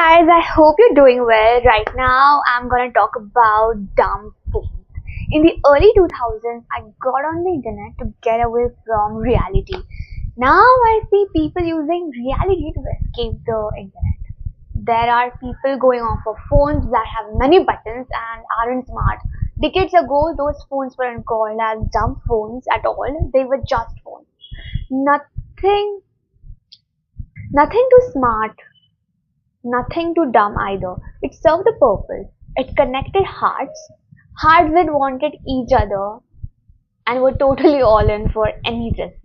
guys, I hope you're doing well. Right now, I'm gonna talk about dumb phones. In the early 2000s, I got on the internet to get away from reality. Now I see people using reality to escape the internet. There are people going on for phones that have many buttons and aren't smart. Decades ago, those phones weren't called as dumb phones at all. They were just phones. Nothing, nothing too smart, nothing too dumb either. It served a purpose. It connected hearts that wanted each other and were totally all in for any risk.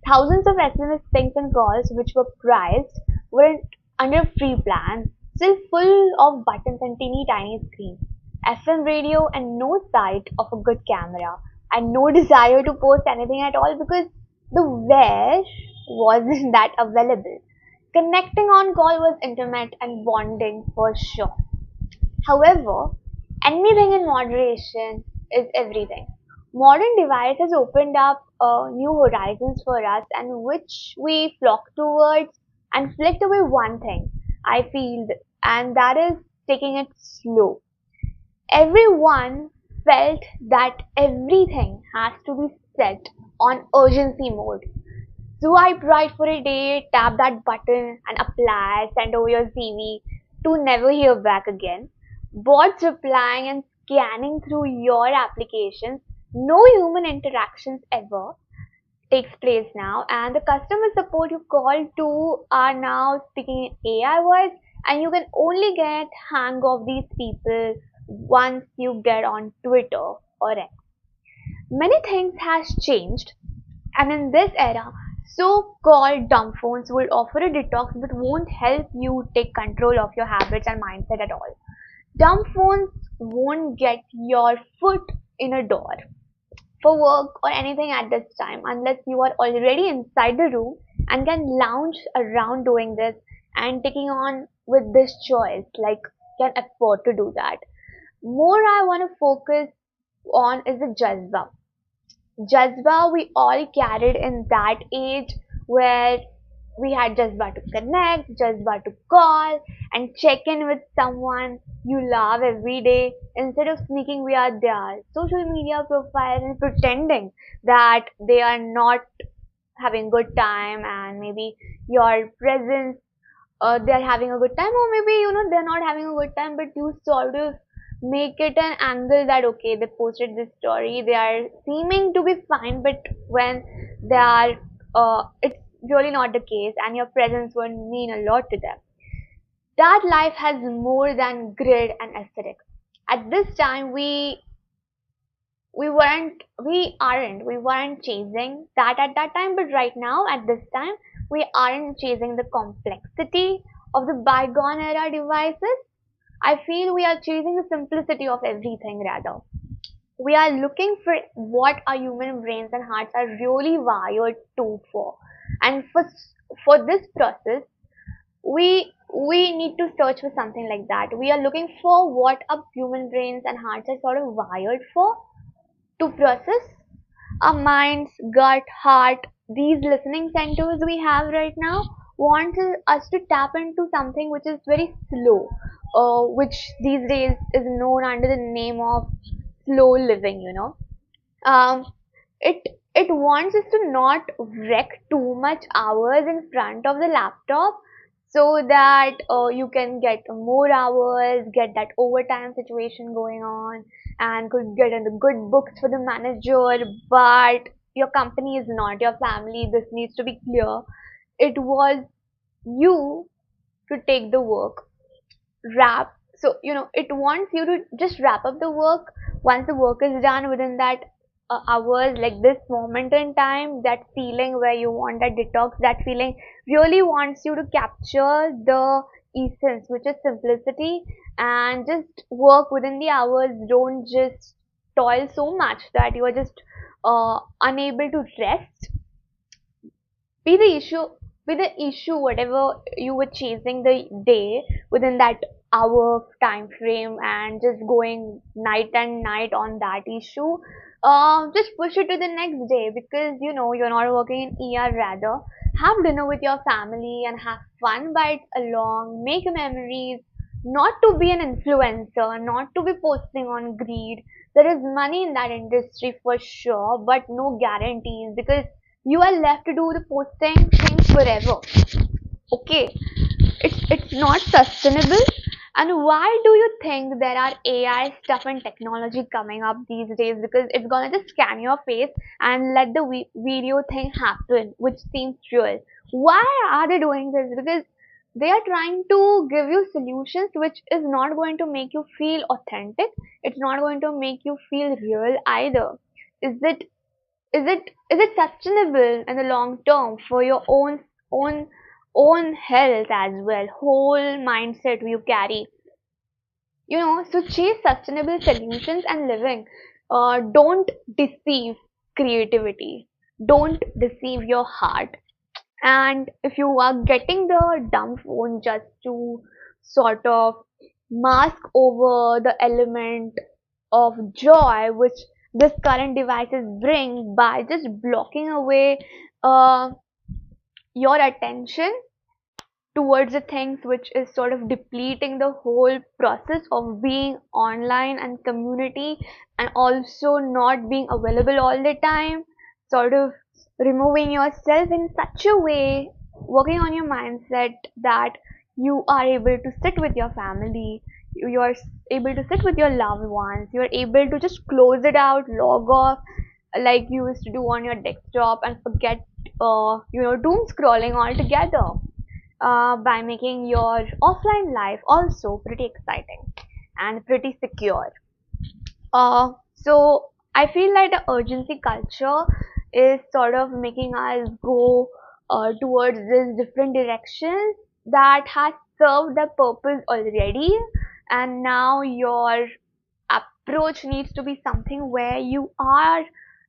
Thousands of SMS pings and calls which were priced weren't under free plans, still full of buttons and teeny tiny screens. FM radio and no sight of a good camera and no desire to post anything at all because the where wasn't that available. Connecting on call was intimate and bonding for sure. However, anything in moderation is everything. Modern devices opened up new horizons for us and which we flock towards and flicked away one thing I feel and that is taking it slow. Everyone felt that everything has to be set on urgency mode. Swipe right for a date, tap that button and apply, send over your CV to never hear back again. Bots replying and scanning through your applications. No human interactions ever takes place now and the customer support you call to are now speaking in AI voice and you can only get hang of these people once you get on Twitter or X. Many things has changed and in this era, so-called dumb phones will offer a detox but won't help you take control of your habits and mindset at all. Dumb phones won't get your foot in a door for work or anything at this time unless you are already inside the room and can lounge around doing this and taking on with this choice like can afford to do that. More I want to focus on is the jazba we all carried in that age where we had jazba to connect, jazba to call and check in with someone you love every day instead of sneaking via their social media profiles and pretending that they are not having good time and maybe your presence they're having a good time or maybe they're not having a good time but you sort of make it an angle that okay they posted this story they are seeming to be fine but when they are it's really not the case and your presence would mean a lot to them. That life has more than grid and aesthetics. At this time we weren't chasing that at that time but right now at this time we aren't chasing the complexity of the bygone era devices. I feel we are chasing the simplicity of everything rather. We are looking for what our human brains and hearts are really wired to for. And for this process, we need to search for something like that. We are looking for what our human brains and hearts are sort of wired for to process our minds, gut, heart, these listening centers we have right now want us to tap into something which is very slow, which these days is known under the name of slow living. Um, it wants us to not wreck too much hours in front of the laptop so that you can get more hours, get that overtime situation going on, and could get in the good books for the manager. But your company is not your family. This needs to be clear. It was you to take the work wrap so it wants you to just wrap up the work once the work is done within that hours like this moment in time that feeling where you want that detox that feeling really wants you to capture the essence which is simplicity and just work within the hours. Don't just toil so much that you are just unable to rest. Be the issue whatever you were chasing the day within that hour time frame and just going night and night on that issue. just push it to the next day because you know you're not working in ER. Rather, have dinner with your family and have fun bites along, make memories. Not to be an influencer, not to be posting on greed. There is money in that industry for sure, but no guarantees because you are left to do the posting things forever. Okay, it's not sustainable. And why do you think there are AI stuff and technology coming up these days? Because it's gonna just scan your face and let the video thing happen, which seems real. Why are they doing this? Because they are trying to give you solutions which is not going to make you feel authentic. It's not going to make you feel real either. Is it is it sustainable in the long term for your own own health as well, whole mindset you carry? So chase sustainable solutions and living. Don't deceive creativity. Don't deceive your heart. And if you are getting the dumb phone just to sort of mask over the element of joy which this current devices bring by just blocking away uh, your attention towards the things which is sort of depleting the whole process of being online and community, and also not being available all the time, sort of removing yourself in such a way, working on your mindset that you are able to sit with your family, you are able to sit with your loved ones, you are able to just close it out, log off like you used to do on your desktop, and forget doom scrolling altogether, by making your offline life also pretty exciting and pretty secure. So I feel like the urgency culture is sort of making us go towards this different direction that has served the purpose already, and now your approach needs to be something where you are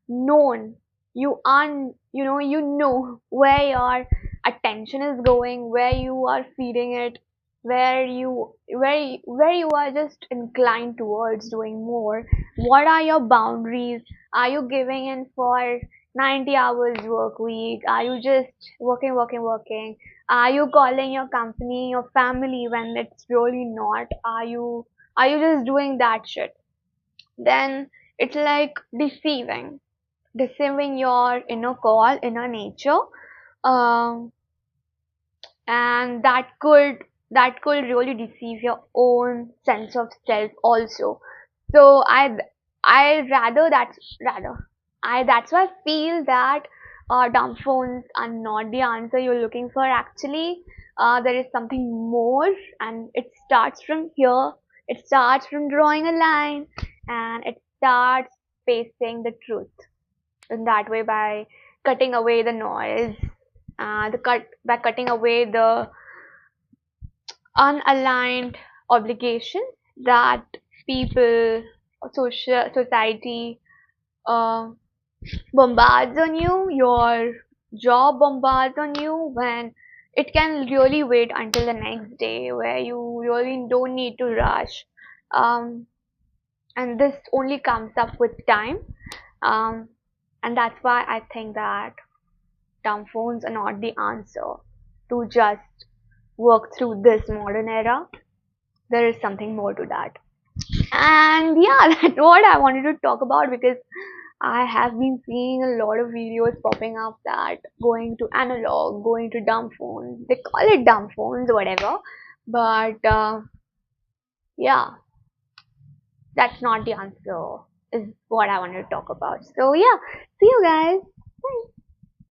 known, you know where your attention is going, where you are feeding it, where you are just inclined towards doing more. What are your boundaries? Are you giving in for 90 hours work week? Are you just working? Are you calling your company your family when it's really not? Are you just doing that shit? Then it's like deceiving your inner call, inner nature, um, and that could really deceive your own sense of self also. So I rather that's why I feel that dumb phones are not the answer you're looking for. Actually, there is something more, and it starts from here. It starts from drawing a line, and it starts facing the truth in that way by cutting away the noise, by cutting away the unaligned obligations that people, society uh, bombards on you, your job bombards on you, when it can really wait until the next day where you really don't need to rush. Um, and this only comes up with time. Um, and that's why I think that dumb phones are not the answer to just work through this modern era. There is something more to that. And yeah, that's what I wanted to talk about because I have been seeing a lot of videos popping up that going to analog, going to dumb phones. They call it dumb phones, whatever. But yeah, that's not the answer, is what I wanted to talk about. So yeah, see you guys. Bye.